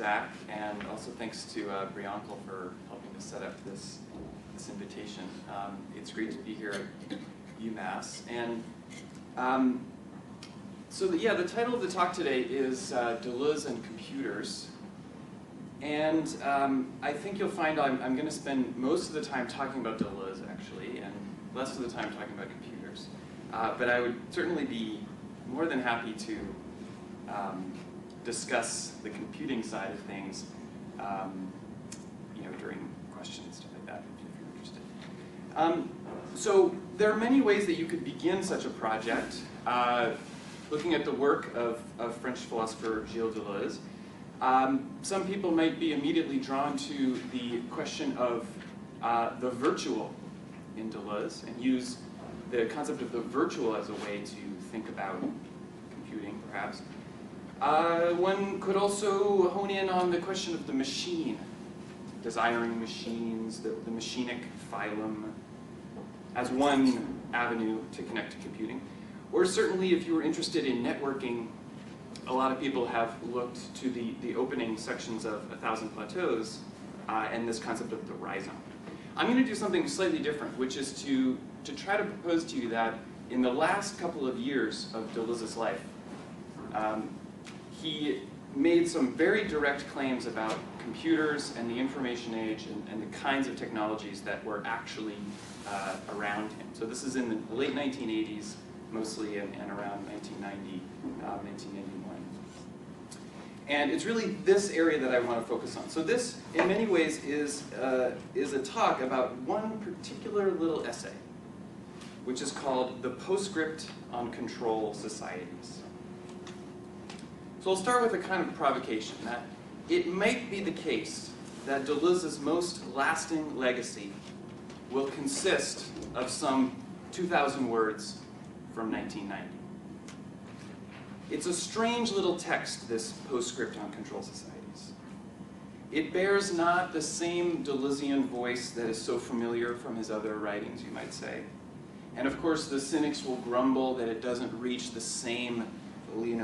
Zach, and also thanks to Briankel for helping to set up this invitation. It's great to be here at UMass. And the title of the talk today is Deleuze and Computers. And I think you'll find I'm going to spend most of the time talking about Deleuze, actually, and less of the time talking about computers. But I would certainly be more than happy to discuss the computing side of things, during questions, stuff like that, if you're interested. So there are many ways that you could begin such a project, looking at the work of French philosopher Gilles Deleuze. Some people might be immediately drawn to the question of the virtual in Deleuze and use the concept of the virtual as a way to think about computing, perhaps. One could also hone in on the question of the machine, desiring machines, the machinic phylum, as one avenue to connect to computing. Or certainly, if you were interested in networking, a lot of people have looked to the opening sections of 1,000 Plateaus and this concept of the rhizome. I'm going to do something slightly different, which is to try to propose to you that in the last couple of years of Deleuze's life, he made some very direct claims about computers and the information age and the kinds of technologies that were actually around him. So this is in the late 1980s, mostly, and around 1990, 1991. And it's really this area that I want to focus on. So this, in many ways, is a talk about one particular little essay, which is called The Postscript on Control Societies. So I'll start with a kind of provocation, that it might be the case that Deleuze's most lasting legacy will consist of some 2,000 words from 1990. It's a strange little text, this Postscript on Control Societies. It bears not the same Deleuzean voice that is so familiar from his other writings, you might say. And of course, the cynics will grumble that it doesn't reach the same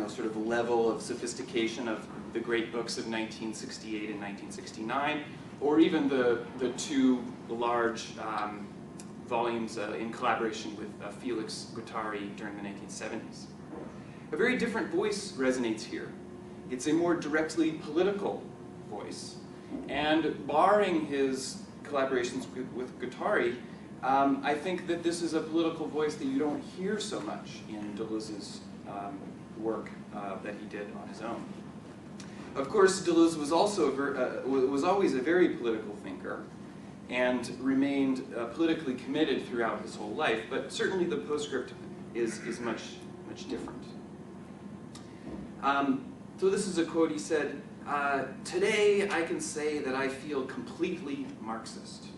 sort of level of sophistication of the great books of 1968 and 1969, or even the two large volumes in collaboration with Felix Guattari during the 1970s. A very different voice resonates here. It's a more directly political voice. And barring his collaborations with Guattari, I think that this is a political voice that you don't hear so much in Deleuze's work that he did on his own. Of course, Deleuze was also was always a very political thinker and remained politically committed throughout his whole life, but certainly the postscript is much different. So this is a quote. He said, "Today I can say that I feel completely Marxist."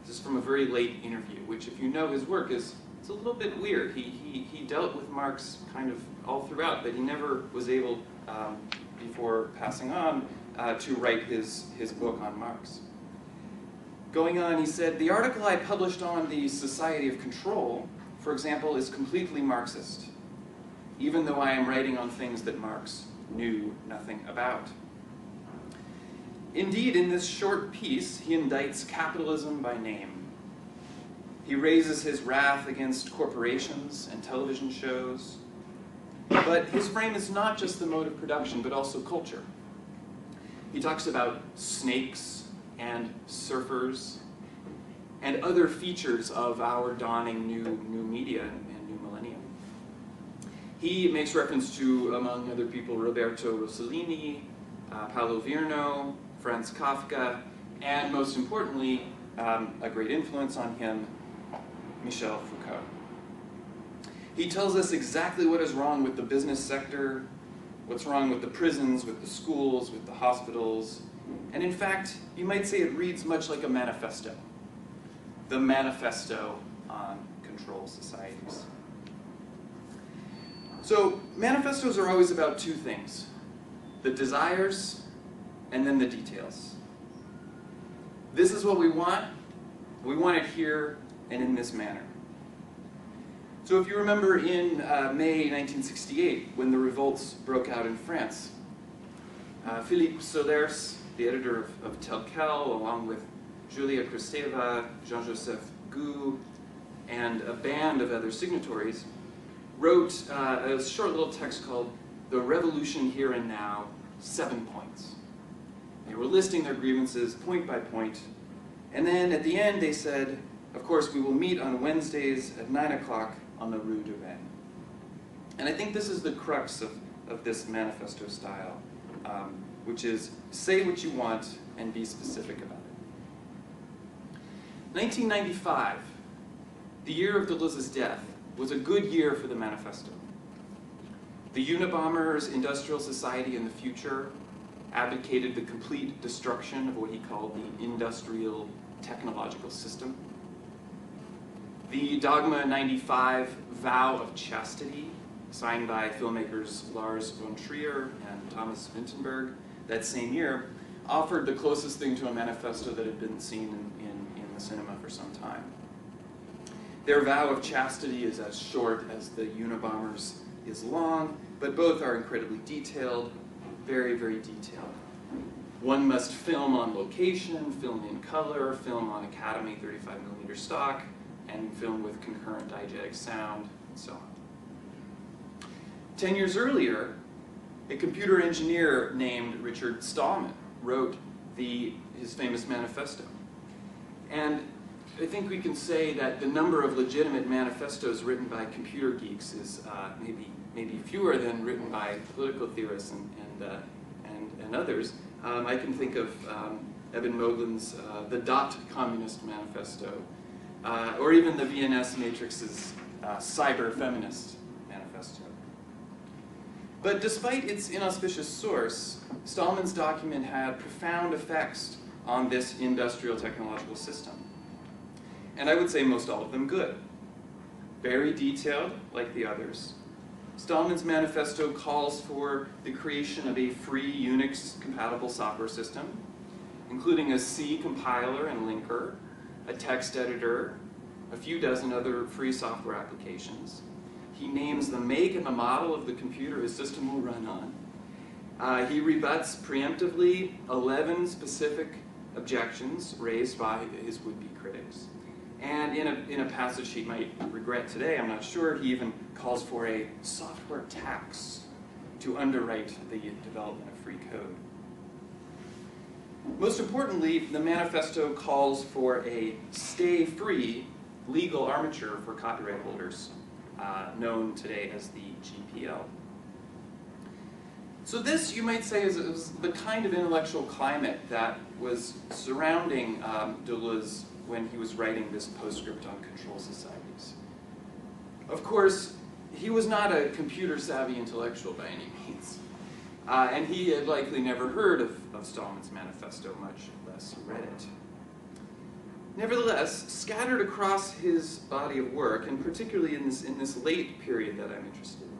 This is from a very late interview, which, if you know his work, it's a little bit weird. He dealt with Marx kind of all throughout, but he never was able, before passing on, to write his book on Marx. Going on, he said, "The article I published on the Society of Control, for example, is completely Marxist, even though I am writing on things that Marx knew nothing about." Indeed, in this short piece, he indicts capitalism by name. He raises his wrath against corporations and television shows. But his frame is not just the mode of production, but also culture. He talks about snakes and surfers and other features of our dawning new media and new millennium. He makes reference to, among other people, Roberto Rossellini, Paolo Virno, Franz Kafka, and most importantly, a great influence on him, Michel Foucault. He tells us exactly what is wrong with the business sector, what's wrong with the prisons, with the schools, with the hospitals, and in fact, you might say it reads much like a manifesto. The Manifesto on Control Societies. So, manifestos are always about two things: the desires and then the details. This is what we want it here and in this manner. So if you remember in May 1968, when the revolts broke out in France, Philippe Solers, the editor of Tel Quel, along with Julia Kristeva, Jean-Joseph Gou, and a band of other signatories, wrote a short little text called "The Revolution Here and Now, 7 Points." They were listing their grievances point by point, and then at the end they said, of course, we will meet on Wednesdays at 9 o'clock on the Rue de Rennes. And I think this is the crux of this manifesto style, which is say what you want and be specific about it. 1995, the year of Deleuze's death, was a good year for the manifesto. The Unabomber's industrial society in the future advocated the complete destruction of what he called the industrial technological system. The Dogma 95 vow of chastity, signed by filmmakers Lars von Trier and Thomas Vinterberg that same year, offered the closest thing to a manifesto that had been seen in the cinema for some time. Their vow of chastity is as short as the Unabomber's is long, but both are incredibly detailed, very, very detailed. One must film on location, film in color, film on Academy 35mm stock, and film with concurrent diegetic sound, and so on. 10 years earlier, a computer engineer named Richard Stallman wrote his famous manifesto. And I think we can say that the number of legitimate manifestos written by computer geeks is maybe fewer than written by political theorists and others. I can think of Eben Moglen's The Dot Communist Manifesto, or even the VNS Matrix's Cyber Feminist Manifesto. But despite its inauspicious source, Stallman's document had profound effects on this industrial technological system. And I would say most all of them good. Very detailed, like the others. Stallman's manifesto calls for the creation of a free Unix-compatible software system, including a C compiler and linker, a text editor, a few dozen other free software applications. He names the make and the model of the computer his system will run on. He rebuts preemptively 11 specific objections raised by his would-be critics. And in a passage he might regret today, I'm not sure, he even calls for a software tax to underwrite the development of free code. Most importantly, the manifesto calls for a stay-free legal armature for copyright holders, known today as the GPL. So this, you might say, is the kind of intellectual climate that was surrounding Deleuze when he was writing this postscript on control societies. Of course, he was not a computer-savvy intellectual by any means, and he had likely never heard of Stallman's manifesto, much less read it. Nevertheless, scattered across his body of work, and particularly in this late period that I'm interested in,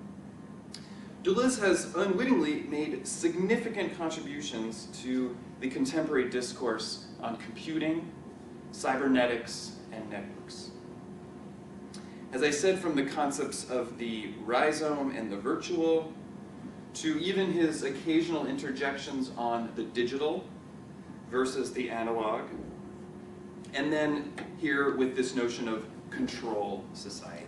Deleuze has unwittingly made significant contributions to the contemporary discourse on computing, cybernetics, and networks. As I said, from the concepts of the rhizome and the virtual, to even his occasional interjections on the digital versus the analog, and then here with this notion of control society.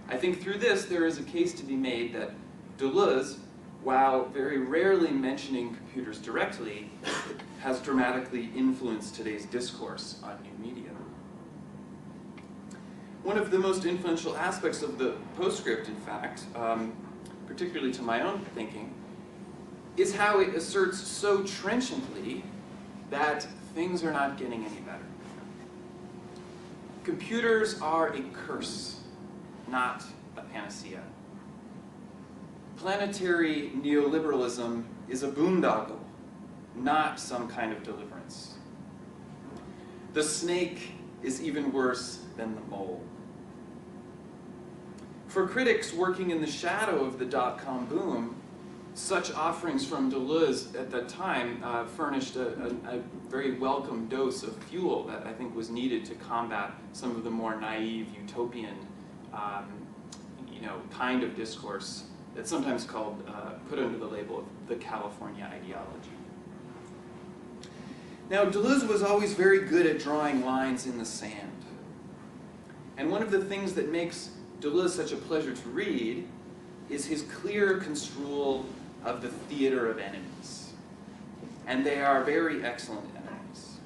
I think through this there is a case to be made that Deleuze, while very rarely mentioning computers directly, has dramatically influenced today's discourse on new media. One of the most influential aspects of the postscript, in fact, particularly to my own thinking, is how it asserts so trenchantly that things are not getting any better. Computers are a curse, not a panacea. Planetary neoliberalism is a boondoggle, not some kind of deliverance. The snake is even worse than the mole. For critics working in the shadow of the dot-com boom, such offerings from Deleuze at that time furnished a very welcome dose of fuel that I think was needed to combat some of the more naive, utopian, kind of discourse It's sometimes called, put under the label of the California ideology. Now, Deleuze was always very good at drawing lines in the sand. And one of the things that makes Deleuze such a pleasure to read is his clear construal of the theater of enemies. And they are very excellent enemies.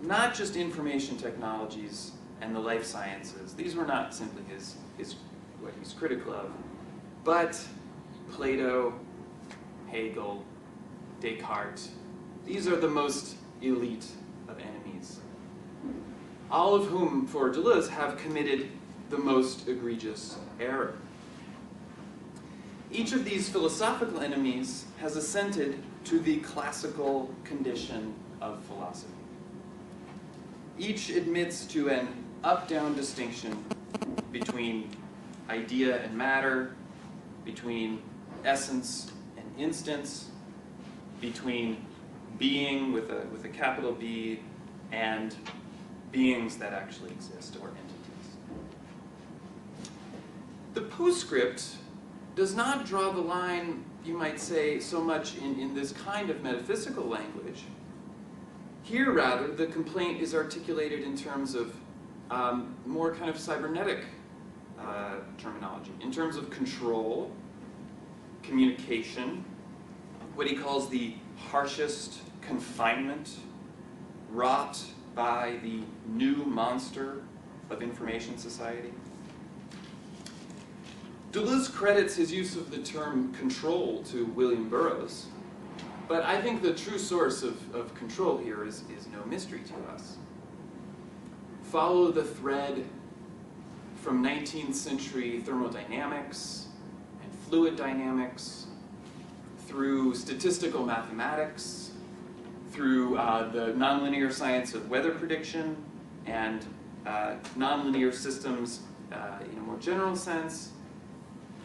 Not just information technologies and the life sciences. These were not simply what he's critical of, but Plato, Hegel, Descartes. These are the most elite of enemies, all of whom, for Deleuze, have committed the most egregious error. Each of these philosophical enemies has assented to the classical condition of philosophy. Each admits to an up-down distinction between idea and matter, between essence and instance, between being with a capital B and beings that actually exist, or entities. The postscript does not draw the line, you might say, so much in this kind of metaphysical language. Here, rather, the complaint is articulated in terms of more kind of cybernetic terminology, in terms of control, communication, what he calls the harshest confinement wrought by the new monster of information society. Deleuze credits his use of the term control to William Burroughs, but I think the true source of control here is no mystery to us. Follow the thread from 19th century thermodynamics and fluid dynamics, through statistical mathematics, through the nonlinear science of weather prediction and nonlinear systems in a more general sense,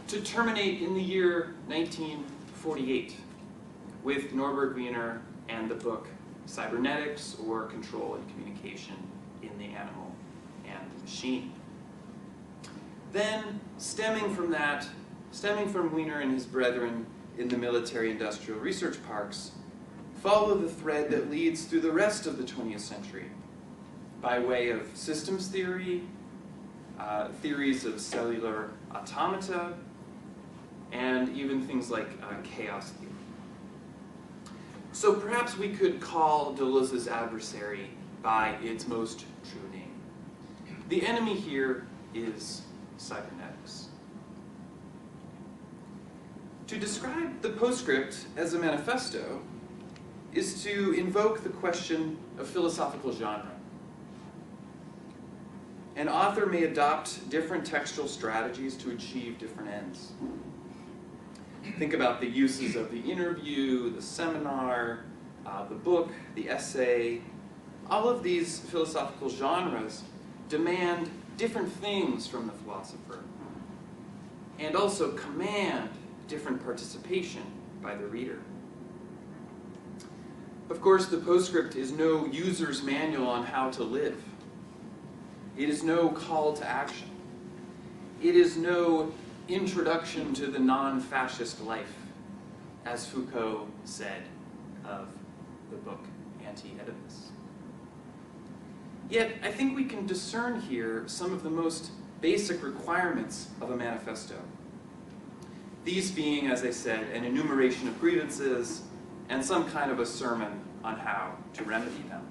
to terminate in the year 1948 with Norbert Wiener and the book Cybernetics, or Control and Communication in the Animal and the Machine. Then, stemming from Wiener and his brethren in the military-industrial research parks, follow the thread that leads through the rest of the 20th century by way of systems theory, theories of cellular automata, and even things like chaos theory. So perhaps we could call Deleuze's adversary by its most true name. The enemy here is cybernetics. To describe the postscript as a manifesto is to invoke the question of philosophical genre. An author may adopt different textual strategies to achieve different ends. Think about the uses of the interview, the seminar, the book, the essay. All of these philosophical genres demand different things from the philosopher, and also command different participation by the reader. Of course, the postscript is no user's manual on how to live. It is no call to action. It is no introduction to the non-fascist life, as Foucault said of the book Anti-Oedipus. Yet, I think we can discern here some of the most basic requirements of a manifesto. These being, as I said, an enumeration of grievances and some kind of a sermon on how to remedy them.